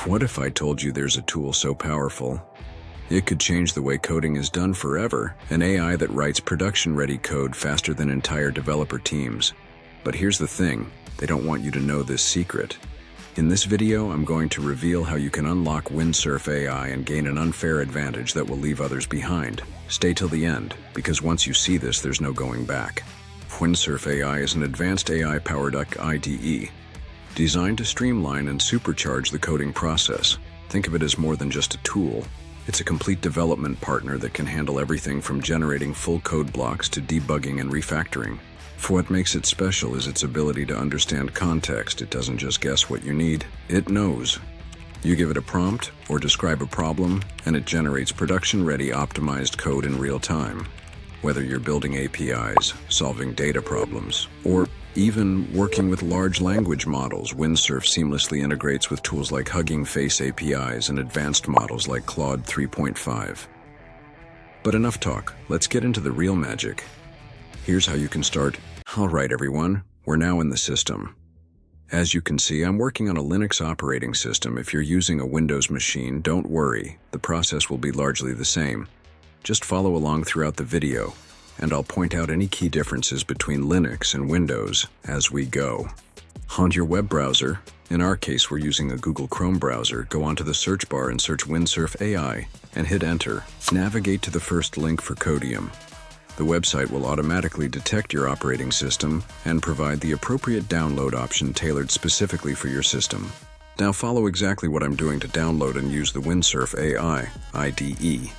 What if I told you there's a tool so powerful? It could change the way coding is done forever, an AI that writes production-ready code faster than entire developer teams. But here's the thing, they don't want you to know this secret. In this video, I'm going to reveal how you can unlock Windsurf AI and gain an unfair advantage that will leave others behind. Stay till the end, because once you see this, there's no going back. Windsurf AI is an advanced AI-powered IDE, designed to streamline and supercharge the coding process. Think of it as more than just a tool. It's a complete development partner that can handle everything from generating full code blocks to debugging and refactoring. For what makes it special is its ability to understand context. It doesn't just guess what you need, it knows. You give it a prompt or describe a problem, and it generates production-ready optimized code in real time. Whether you're building APIs, solving data problems, or even working with large language models, Windsurf seamlessly integrates with tools like Hugging Face APIs and advanced models like Claude 3.5. But enough talk, let's get into the real magic. Here's how you can start. Alright everyone, we're now in the system. As you can see, I'm working on a Linux operating system. If you're using a Windows machine, don't worry, the process will be largely the same. Just follow along throughout the video, and I'll point out any key differences between Linux and Windows as we go. On your web browser, in our case we're using a Google Chrome browser, go onto the search bar and search Windsurf AI, and hit enter. Navigate to the first link for Codium. The website will automatically detect your operating system and provide the appropriate download option tailored specifically for your system. Now follow exactly what I'm doing to download and use the Windsurf AI IDE.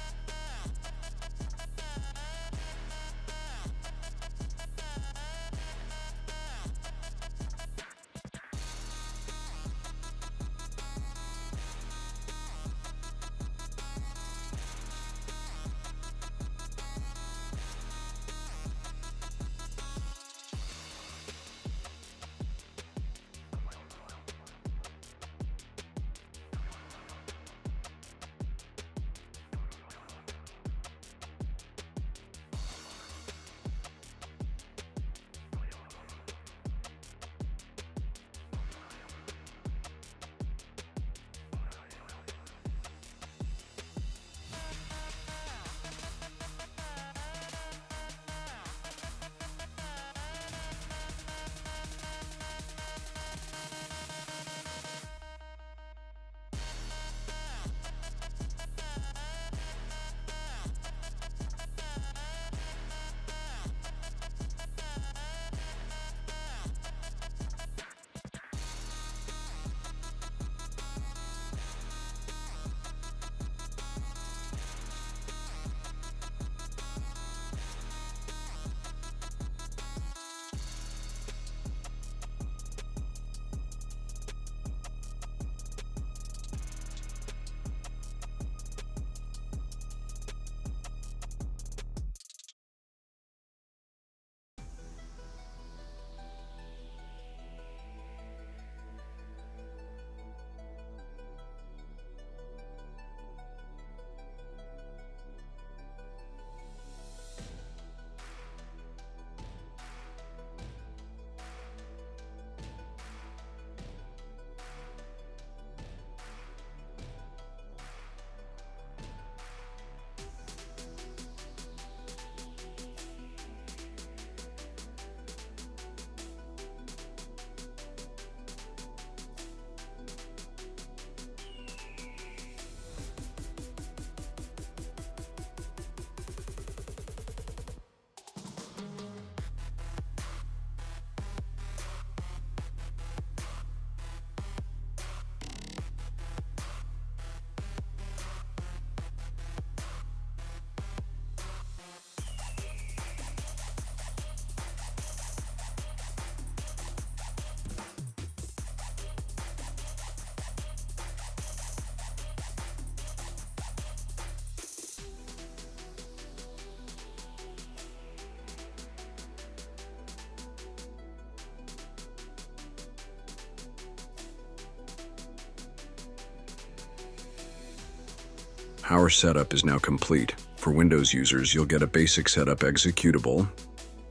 Our setup is now complete. For Windows users, you'll get a basic setup executable.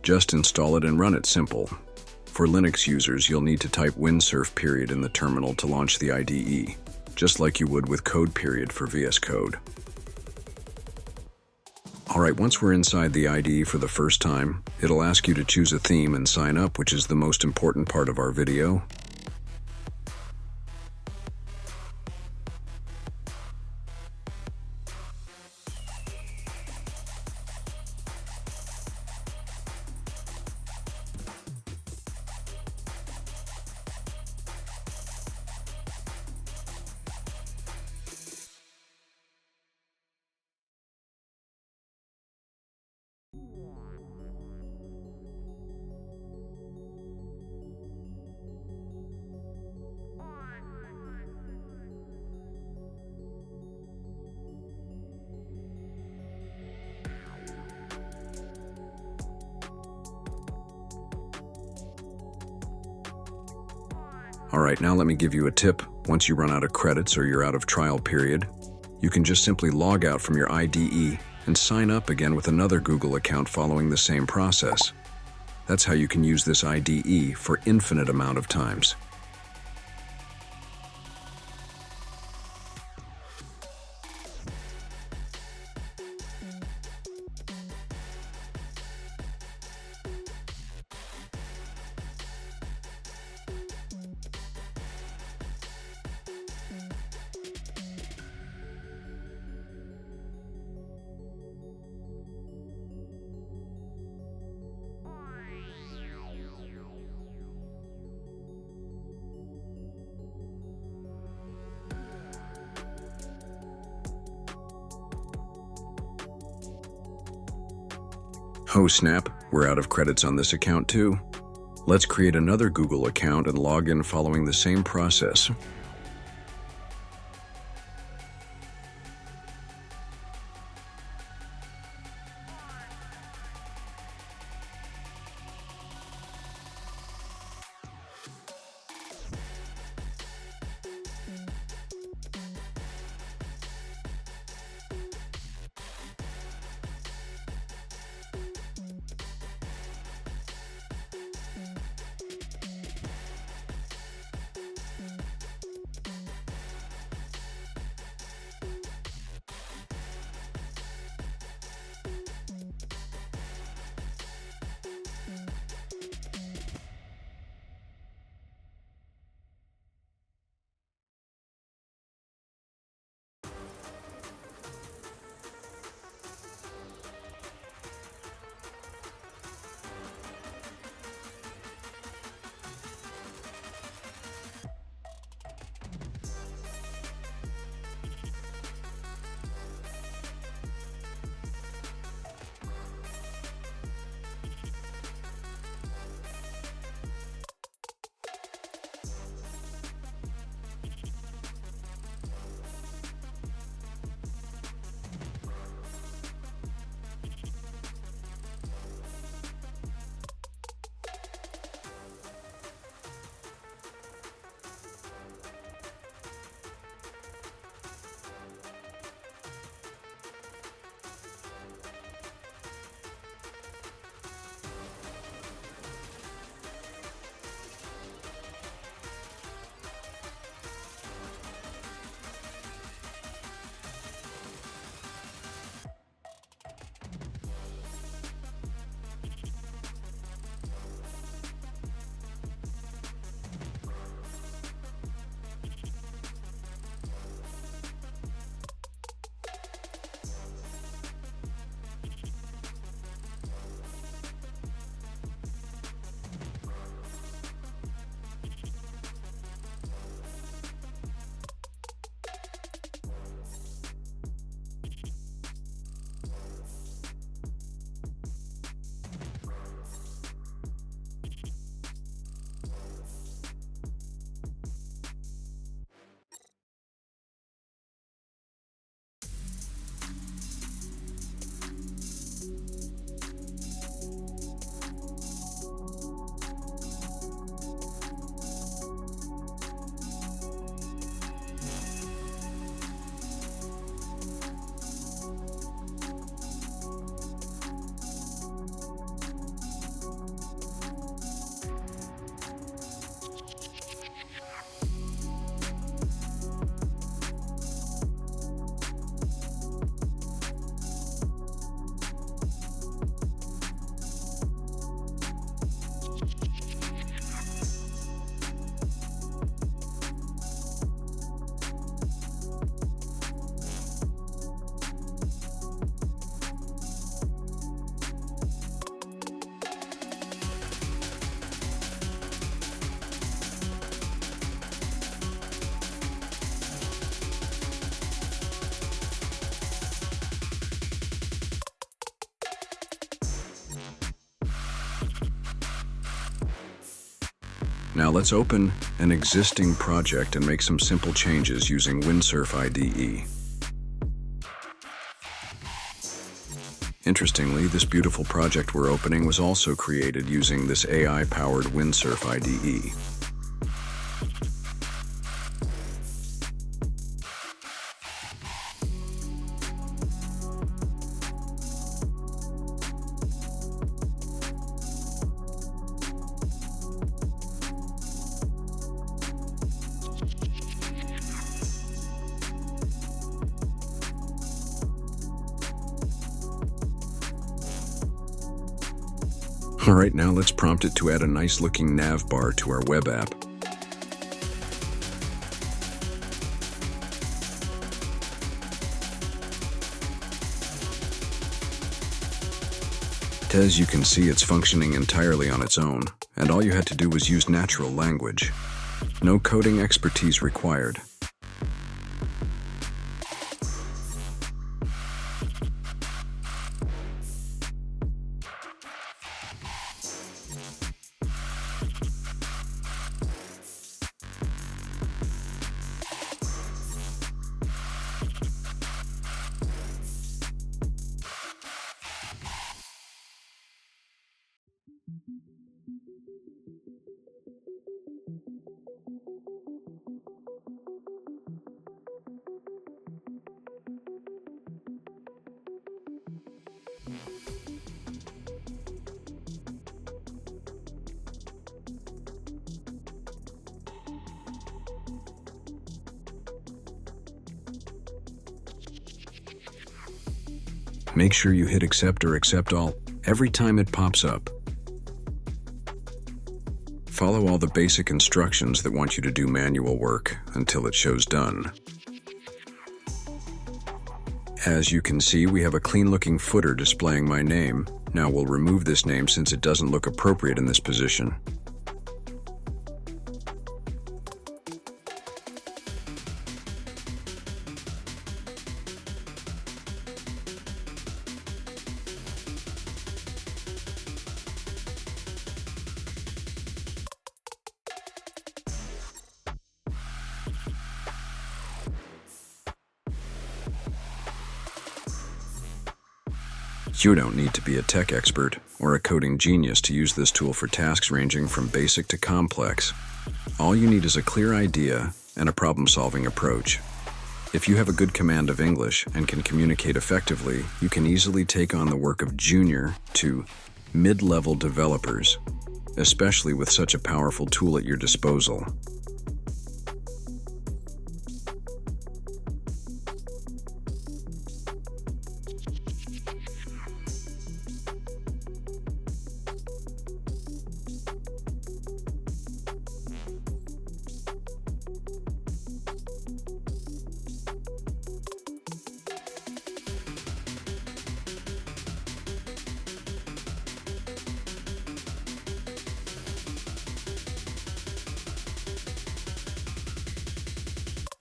Just install it and run it simple. For Linux users, you'll need to type Windsurf in the terminal to launch the IDE. just like you would with Code Period for VS Code. Alright, once we're inside the IDE for the first time, it'll ask you to choose a theme and sign up, which is the most important part of our video. Alright, now let me give you a tip. Once you run out of credits or you're out of trial period, you can just simply log out from your IDE and sign up again with another Google account following the same process. That's how you can use this IDE for infinite amount of times. Oh snap, we're out of credits on this account too. Let's create another Google account and log in following the same process. Now let's open an existing project and make some simple changes using Windsurf IDE. Interestingly, this beautiful project we're opening was also created using this AI-powered Windsurf IDE. Alright, now let's prompt it to add a nice looking nav bar to our web app. As you can see, it's functioning entirely on its own, and all you had to do was use natural language. No coding expertise required. Make sure you hit accept or accept all every time it pops up. Follow all the basic instructions that want you to do manual work until it shows done. As you can see, we have a clean-looking footer displaying my name. Now we'll remove this name since it doesn't look appropriate in this position. You don't need to be a tech expert or a coding genius to use this tool for tasks ranging from basic to complex. All you need is a clear idea and a problem-solving approach. If you have a good command of English and can communicate effectively, you can easily take on the work of junior to mid-level developers, especially with such a powerful tool at your disposal.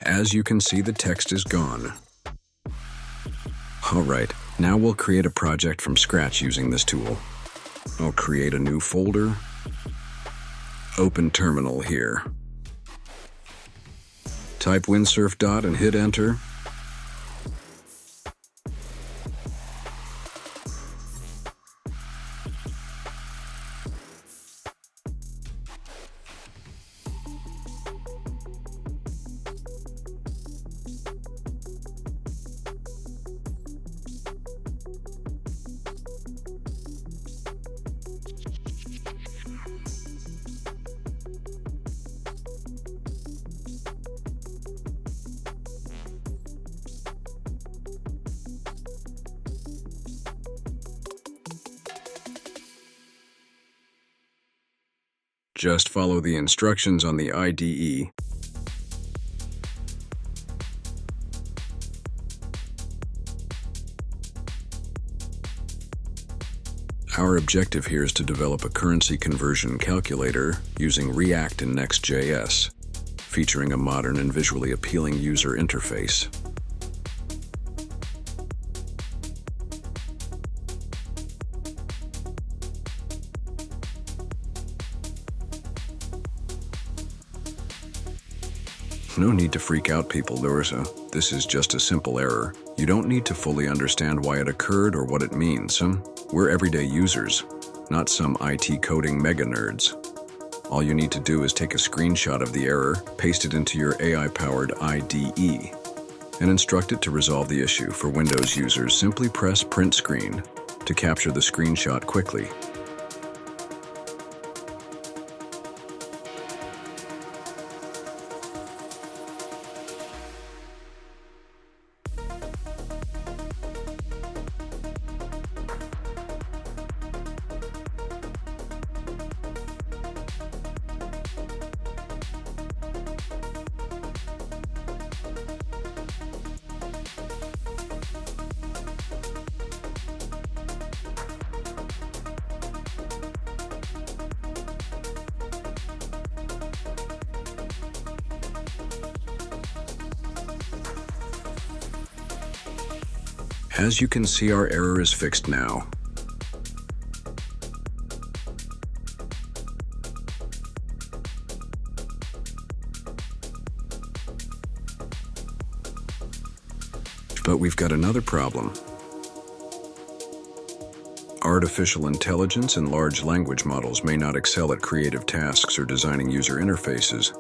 As you can see, the text is gone. Alright, now we'll create a project from scratch using this tool. I'll create a new folder. Open terminal here. Type windsurf dot and hit enter. Just follow the instructions on the IDE. Our objective here is to develop a currency conversion calculator using React and Next.js, featuring a modern and visually appealing user interface. No need to freak out, people. This is just a simple error. You don't need to fully understand why it occurred or what it means. We're everyday users, not some IT coding mega nerds. All you need to do is take a screenshot of the error, paste it into your AI-powered IDE, and instruct it to resolve the issue. For Windows users, simply press Print Screen to capture the screenshot quickly. As you can see, our error is fixed now. But we've got another problem. Artificial intelligence and large language models may not excel at creative tasks or designing user interfaces.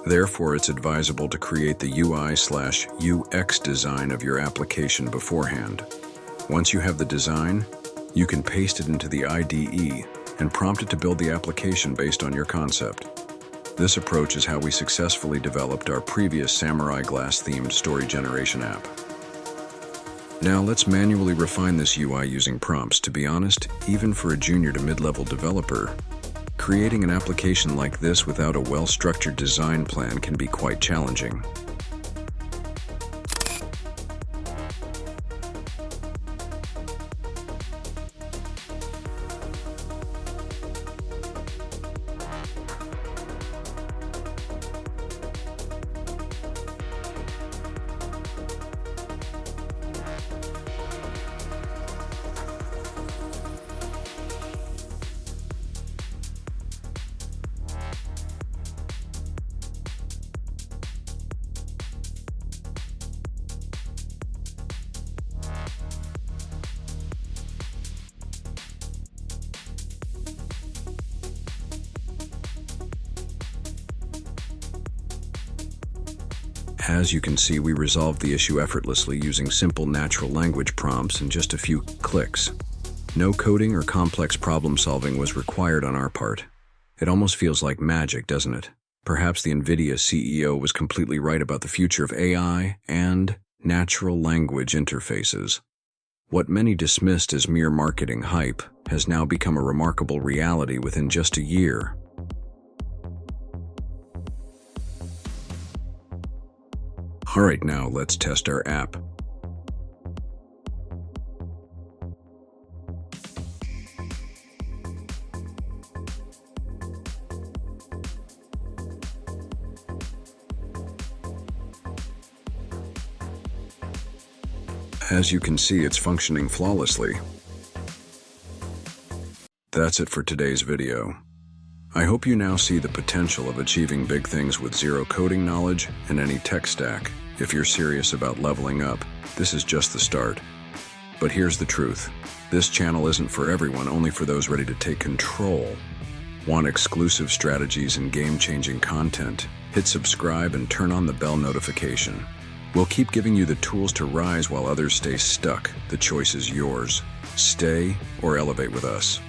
Therefore, it's advisable to create the UI/UX design of your application beforehand. Once you have the design, you can paste it into the IDE and prompt it to build the application based on your concept. This approach is how we successfully developed our previous Samurai Glass-themed story generation app. Now let's manually refine this UI using prompts. To be honest, even for a junior to mid-level developer, creating an application like this without a well-structured design plan can be quite challenging. As you can see, we resolved the issue effortlessly using simple natural language prompts in just a few clicks. No coding or complex problem solving was required on our part. It almost feels like magic, doesn't it? Perhaps the NVIDIA CEO was completely right about the future of AI and natural language interfaces. What many dismissed as mere marketing hype has now become a remarkable reality within just a year. Alright, now let's test our app. As you can see, it's functioning flawlessly. That's it for today's video. I hope you now see the potential of achieving big things with zero coding knowledge and any tech stack. If you're serious about leveling up, this is just the start. But here's the truth. This channel isn't for everyone, only for those ready to take control. Want exclusive strategies and game-changing content? Hit subscribe and turn on the bell notification. We'll keep giving you the tools to rise while others stay stuck. The choice is yours. Stay or elevate with us.